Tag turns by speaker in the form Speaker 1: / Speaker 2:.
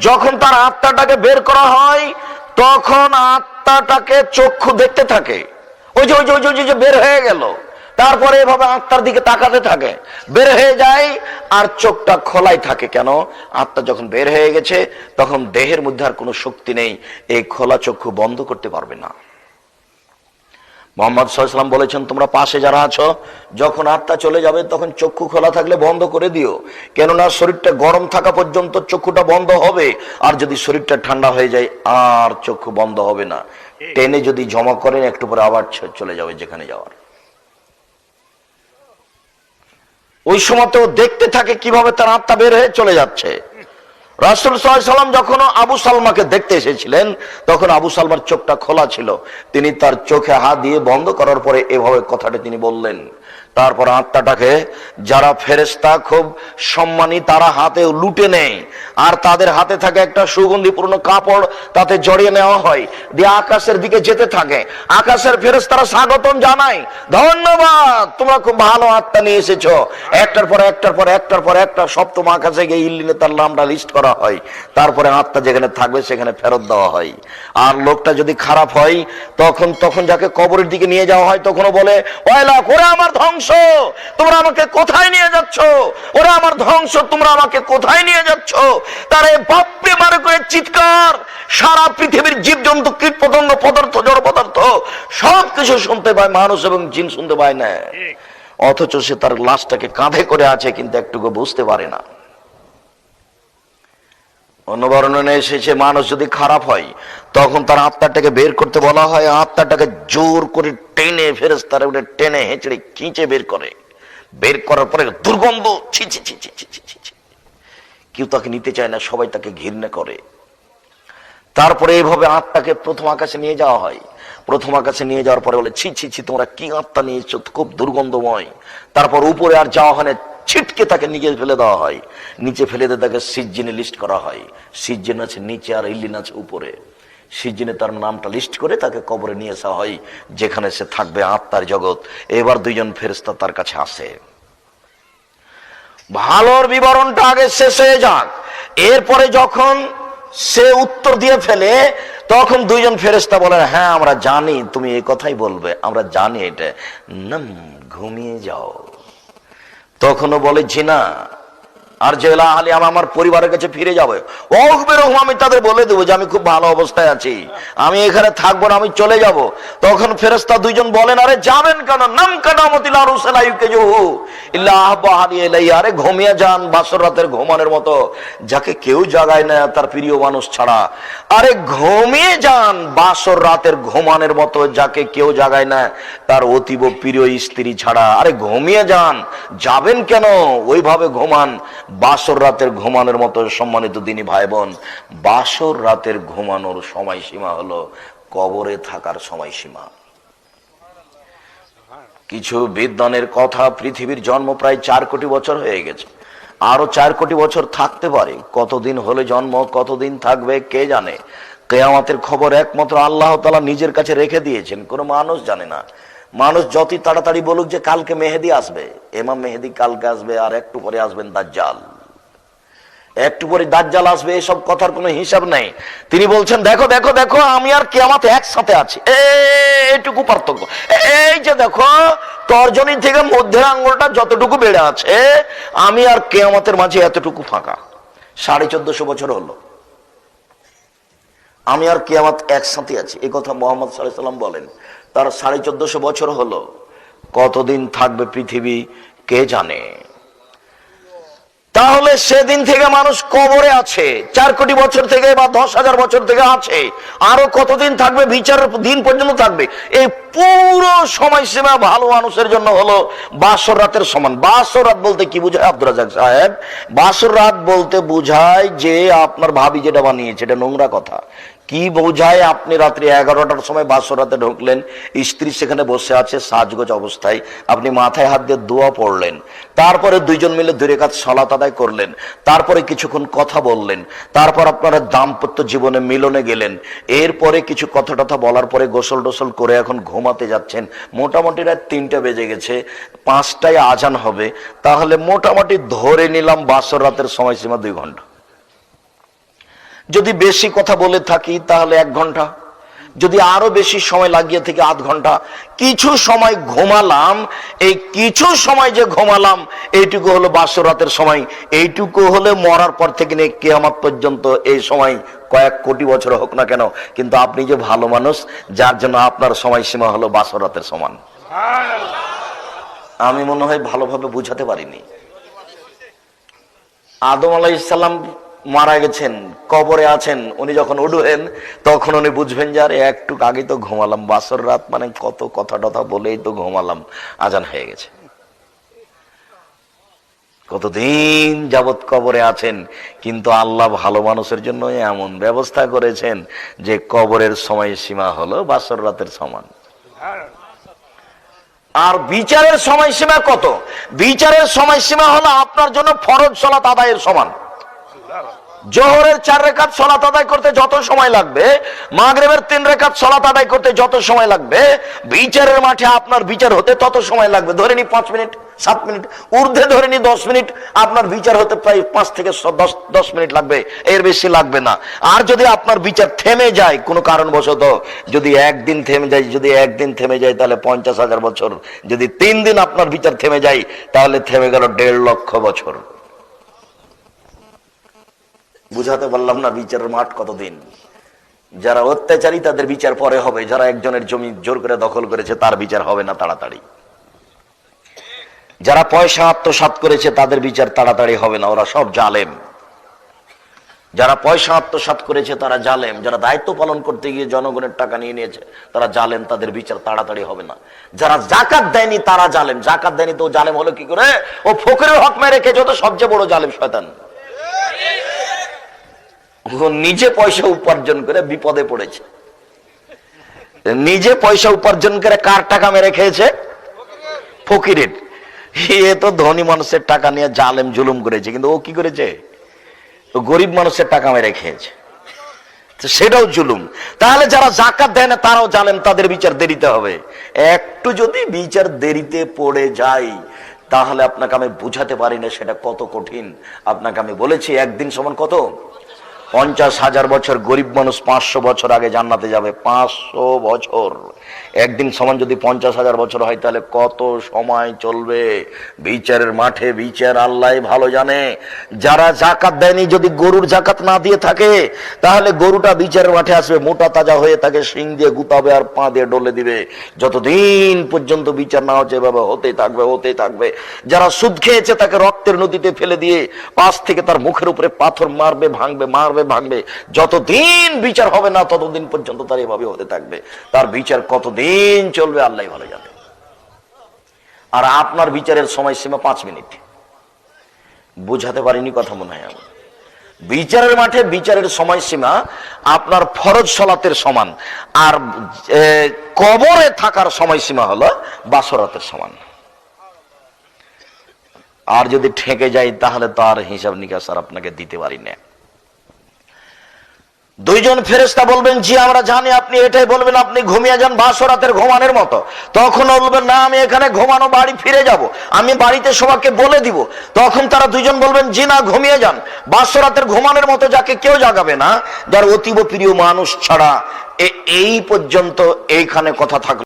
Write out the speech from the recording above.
Speaker 1: যখন তার আত্মাটাকে বের করা হয় তখন আত্মাটাকে চক্ষু দেখতে থাকে, ওই যে ওই যে ওই যে ওই যে বের হয়ে গেল, তারপরে এভাবে আত্মার দিকে তাকাতে থাকে, বের হয়ে যায় আর চোখটা খোলাই থাকে। কেন? আত্মা যখন বের হয়ে গেছে তখন দেহের মধ্যে আর কোনো শক্তি নেই, এই খোলা চক্ষু বন্ধ করতে পারবে না। মুহাম্মদ সাল্লাল্লাহু আলাইহি ওয়াসাল্লাম বলেছেন, তোমরা পাশে যারা আছো, যখন আত্মা চলে যাবে তখন চক্ষু খোলা থাকলে বন্ধ করে দিও, কেননা শরীরটা গরম থাকা পর্যন্ত চক্ষুটা বন্ধ হবে, আর যদি শরীরটা ঠান্ডা হয়ে যায় আর চক্ষু বন্ধ হবে না। টেনে যদি জমা করেন একটু পরে আবার চলে যাবে যেখানে যাওয়ার। ওই সময় তো দেখতে থাকে কিভাবে তার আত্মা বের হয়ে চলে যাচ্ছে। রাসূল সাল্লাল্লাহু আলাইহি ওয়াসাল্লাম যখন আবু সালমাকে দেখতে এসেছিলেন তখন আবু সালমার চোখটা খোলা ছিল, তিনি তার চোখে হাত দিয়ে বন্ধ করার পরে এভাবে কথাটা তিনি বললেন। তারপর আত্মাটাকে যারা ফেরেশতা খুব সম্মানী তারা হাতে লুটে নেয়, আর তাদের হাতে থাকে একটা সুগন্ধিপূর্ণ কাপড়, তাতে জড়িয়ে নেওয়া হয়, দিয়ে আকাশের দিকে যেতে থাকে। আকাশের ফেরেশতারা স্বাগতম জানায়, ধন্যবাদ, তোমরা খুব ভালো আত্মা নিয়ে এসেছো। একটার পর একটার পর একটার পর একটা সপ্তম আকাশে গিয়ে ইল্লিনে তার নামটা লিস্ট করা হয়, তারপরে আত্মা যেখানে থাকবে সেখানে ফেরত দেওয়া হয়। আর লোকটা যদি খারাপ হয় তখন যাকে কবরের দিকে নিয়ে যাওয়া হয় তখনও বলে, ওয়াইলা, ওরা আমার ধ্বংস, তোমরা আমাকে কোথায় নিয়ে যাচ্ছ, ওরা আমার ধ্বংস, তোমরা আমাকে কোথায় নিয়ে যাচ্ছ। তারে বাপরে মারে করে চিৎকার সারা পৃথিবীর জীবজন্তু, কীট পতঙ্গ, পদার্থ, জড় পদার্থ সবকিছু শুনতে পায়, মানুষ এবং জিন শুনতে পায় না। অথচ সে তার লাশটাকে কাঁধে করে আছে কিন্তু একটুকু বুঝতে পারে না। অন্য বর্ণনা এসেছে, মানুষ যদি খারাপ হয় তখন তার আত্মাটাকে বের করতে বলা হয়, আত্মাটাকে জোর করে টেনে ফেরেশতারা টেনে হেঁচড়ে খিঁচে বের করে। বের করার পরে দুর্গন্ধ, ছি ছি ছি ছি ছি ছি ছি, কেউ তাকে নিতে চায় না, সবাই তাকে ঘৃণা করে। তারপরে এইভাবে আত্মাকে প্রথম আকাশে নিয়ে যাওয়া হয়। প্রথম আকাশে নিয়ে যাওয়ার পরে বলে, ছি ছি ছি, তোমরা কি আত্মা নিয়েছো, খুব দুর্গন্ধময়। তারপর উপরে আর যাওয়া হয় না, ছিটকে তাকে নিচে ফেলে দেওয়া হয়। নিচে ফেলে দিয়ে তাকে সিজ্জিনে লিস্ট করা হয়। সিজ্জিন আছে নিচে আর ইল্লিন আছে উপরে। সিজ্জিনে তার নামটা লিস্ট করে তাকে কবরে নিয়ে আসা হয়, যেখানে সে থাকবে আত্মার জগৎ। এবার দুইজন ফেরেশতা তার কাছে আসে। ভালোর বিবরণটা আগে শেষ হয়ে যাক, এরপরে যখন সে উত্তর দিয়ে ফেলে তখন দুইজন ফেরেশতা বলেন, হ্যাঁ আমরা জানি তুমি এই কথাই বলবে, আমরা জানি এটা, নাম ঘুমিয়ে যাও। তখনও বলে, জি না, আর জেলা আলী আমার পরিবারের কাছে ফিরে যাবে। আমি তাদের বলে দেবো যে আমি খুব ভালো অবস্থায় আছি, আমি এখানে থাকবো না, আমি চলে যাব। তখন ফেরেশতা দুইজন বলেন, আরে যাবেন কেন, নাম কাদামতিল আরে ঘুমিয়ে যান বাসর রাতের ঘুমানোর মতো, যাকে কেউ জাগায় না তার প্রিয় মানুষ ছাড়া। আরে ঘুমিয়ে যান বাসর রাতের ঘুমানোর মতো, যাকে কেউ জাগায় না তার অতীব প্রিয় স্ত্রী ছাড়া। আরে ঘুমিয়ে যান, যাবেন কেন, ওইভাবে ঘুমান বাসর রাতের ঘুমানোর মতো। সম্মানিত দিনী ভাই বোন, বাসর রাতের ঘুমানোর সময়সীমা হলো কবরে থাকার সময়সীমা। কিছু বিদ্বানের কথা, পৃথিবীর জন্ম প্রায় 4 কোটি বছর হয়ে গেছে, আরো 4 কোটি বছর থাকতে পারে। কতদিন হলে জন্ম, কতদিন থাকবে কে জানে। কিয়ামতের খবর একমাত্র আল্লাহ তাআলা নিজের কাছে রেখে দিয়েছেন, কোনো মানুষ জানে না। মানুষ যতই তাড়াতাড়ি বলুক যে কালকে মেহেদী আসবে, ইমাম মেহেদী কালকে আসবে, আর একটু পরে আসবেন দাজ্জাল, একটু পরে দাজ্জাল আসবে, এসব কথার কোনো হিসাব নেই। তিনি বলছেন, দেখো দেখো দেখো, আমি আর কিয়ামত একসাথে আছি, এইটুকু পার্থক্য। এই যে দেখো, তর্জনী থেকে মধ্যের আঙ্গুলটা যতটুকু বেড়ে আছে, আমি আর কিয়ামতের মাঝে এতটুকু ফাঁকা। 1450 বছর হলো, আমি আর কিয়ামত একসাথে আছি, এই কথা মুহাম্মদ সাল্লাল্লাহু আলাইহি ওয়াসাল্লাম বলেন। তার 1450 বছর হলো, কতদিন থাকবে পৃথিবী কে জানে। তাহলে সেদিন থেকে মানুষ কবরে আছে, 4 কোটি বছর থেকে বা 10,000 বছর থেকে আছে, আরো কতদিন থাকবে, বিচারের দিন পর্যন্ত থাকবে। এই পুরো সময়সীমা ভালো মানুষের জন্য হলো বাসর রাতের সমান। বাসর রাত বলতে কি বুঝায় আব্দুর রাজ্জাক সাহেব? বাসর রাত বলতে বুঝায় যে আপনার ভাবি যেটা বানিয়েছে, এটা নোংরা কথা। কি বোঝায়? আপনি রাত্রি 11টার সময় বাসর রাতে ঢুকলেন, স্ত্রী সেখানে বসে আছে সাজগোজ অবস্থায়, আপনি মাথায় হাত দিয়ে দোয়া পড়লেন, তারপরে দুইজন মিলে 2 রাকাত সালাত আদায় করলেন, তারপরে কিছুক্ষণ কথা বললেন, তারপর আপনারা দাম্পত্য জীবনে মিলনে গেলেন, এরপরে কিছু কথা টথা বলার পরে গোসল টোসল করে এখন ঘুমাতে যাচ্ছেন। মোটামুটি রাত 3টা বেজে গেছে, 5টায় আজান হবে, তাহলে মোটামুটি ধরে নিলাম বাসর রাতের সময়সীমা 2 ঘন্টা। যদি বেশি কথা বলে থাকি তাহলে 1 ঘন্টা, যদি আরো বেশি সময় লাগিয়ে থেকে আধ ঘন্টা। কিছু সময় ঘুমালাম, এই কিছু সময় যে ঘুমালাম এইটুকু হলো বাসরাতের সময়। এইটুকু হলে মরার পর থেকে নিয়ে কিয়ামত পর্যন্ত এই সময় কয়েক কোটি বছর হোক না কেন, কিন্তু আপনি যে ভালো মানুষ, যার জন্য আপনার সময়সীমা হলো বাসরাতের সমান। আমি মনে হয় ভালোভাবে বুঝাতে পারিনি। আদম আলাইহিস সালাম মারা গেছেন, কবরে আছেন, উনি যখন উঠবেন তখন উনি বুঝবেন যে আরে একটু আগে তো ঘুমালাম, বাসর রাত মানে কত কথা টথা বলেই তো ঘুমালাম, আজান হয়ে গেছে। কতদিন যাবৎ কবরে আছেন, কিন্তু আল্লাহ ভালো মানুষের জন্য এমন ব্যবস্থা করেছেন যে কবরের সময়সীমা হলো বাসর রাতের সমান। আর বিচারের সময়সীমা কত? বিচারের সময়সীমা হলো আপনার জন্য ফরজ সালাত আদায়ের সমান। জোহরের 4 রাকাত সালাত আদায় করতে যত সময় লাগবে, মাগরিবের 3 রাকাত সালাত আদায় করতে যত সময় লাগবে, বিচারের মাঠে আপনার বিচার হতে তত সময় লাগবে। ধরে নি 5 মিনিট, 7 মিনিট, ঊর্ধ্বে ধরে নি 10 মিনিট, আপনার বিচার হতে প্রায় 5 থেকে 10 মিনিট লাগবে, এর বেশি লাগবে না। আর যদি আপনার বিচার থেমে যায় কোনো কারণবশত, যদি একদিন থেমে যায় তাহলে 50,000 বছর, যদি 3 দিন আপনার বিচার থেমে যায় তাহলে থেমে গেল 1.5 লক্ষ বছর। বুঝাতে পারলাম না বিচারের মাঠ কতদিন? যারা অত্যাচারী তাদের বিচার পরে হবে, যারা একজনের জমি জোর করে দখল করেছে তার বিচার হবে না তাড়াতাড়ি। যারা পয়সা আত্মসাৎ করেছে তাদের বিচার তাড়াতাড়ি হবে না, ওরা সব জালেম। যারা পয়সা আত্মসাৎ করেছে তারা জালেম, যারা দায়িত্ব পালন করতে গিয়ে জনগণের টাকা নিয়ে নিয়েছে তারা জালেম, তাদের বিচার তাড়াতাড়ি হবে না। যারা জাকাত দেয়নি তারা জালেম, জাকাত দেয়নি তো জালেম হলো কি করে? ও ফকিরের হক মেরে খেয়েছে, তো সবচেয়ে বড় জালেম শয়তান। ও নিজে পয়সা উপার্জন করে বিপদে পড়েছে, নিজে পয়সা উপার্জন করে কার টাকা মেরে খেয়েছে? ফকিরের। এ তো ধনী মানুষের টাকা নিয়ে জালেম জুলুম করেছে, কিন্তু ও কি করেছে? তো গরিব মানুষের টাকা মেরে খেয়েছে, সেটাও জুলুম। তাহলে যারা জাকাত দেয় না তারাও জালেম, তাদের বিচার দেরিতে হবে। একটু যদি বিচার দেরিতে পড়ে যায় তাহলে আপনাকে আমি বুঝাতে পারি না সেটা কত কঠিন। আপনাকে আমি বলেছি একদিন সমান কত? 50,000 বছর। গরিব মানুষ 500 বছর আগে জান্নাতে যাবে। 500 বছর একদিন সমান যদি 50,000 বছর হয় তাহলে কত সময় চলবে বিচারের মাঠে? বিচার আল্লাহ ভালো জানে। যারা জাকাত দেয়নি, যদি গরুর জাকাত না দিয়ে থাকে তাহলে গরুটা বিচারের মাঠে আসবে মোটা তাজা হয়ে, তাকে শিং দিয়ে গুতাবে আর পা দিয়ে ডলে দিবে। যতদিন পর্যন্ত বিচার না হচ্ছে এভাবে হতেই থাকবে। যারা সুদ খেয়েছে তাকে রক্তের নদীতে ফেলে দিয়ে পাশ থেকে তার মুখের উপরে পাথর মারবে, ভাঙবে। যতদিন বিচার হবে না ততদিন পর্যন্ত তার এভাবে হতে থাকবে। তার বিচার কতদিন চলবে আল্লাহ ভালো জানে। আর আপনার বিচারের সময়সীমা 5 মিনিট। বুঝাতে পারিনি কথা মনে হয় আমার? বিচারের মাঠে বিচারের সময়সীমা আপনার ফরজ সালাতের সমান, আর কবরে থাকার সময়সীমা হলো বাসরাতের সমান। আর যদি ঠেকে যায় তাহলে তো আর হিসাব নিকাশ আর আপনাকে দিতে পারি না। 2 জন ফেরেশতা বলবেন জি আমরা জানি, আপনি এটাই বলবেন আপনি ঘুমিয়ে যান বাসরাতের ঘুমানোর মতো। তখন বলবেন না আমি এখানে ঘুমানো, বাড়ি ফিরে যাব, আমি বাড়িতে সবাইকে বলে দিব। তখন তারা 2 জন বলবেন জি না ঘুমিয়ে যান বাসরাতের ঘুমানোর মতো, যাকে কেউ জাগাবে না, যার অতীব প্রিয় মানুষ ছাড়া। এই পর্যন্ত এইখানে কথা থাকলো।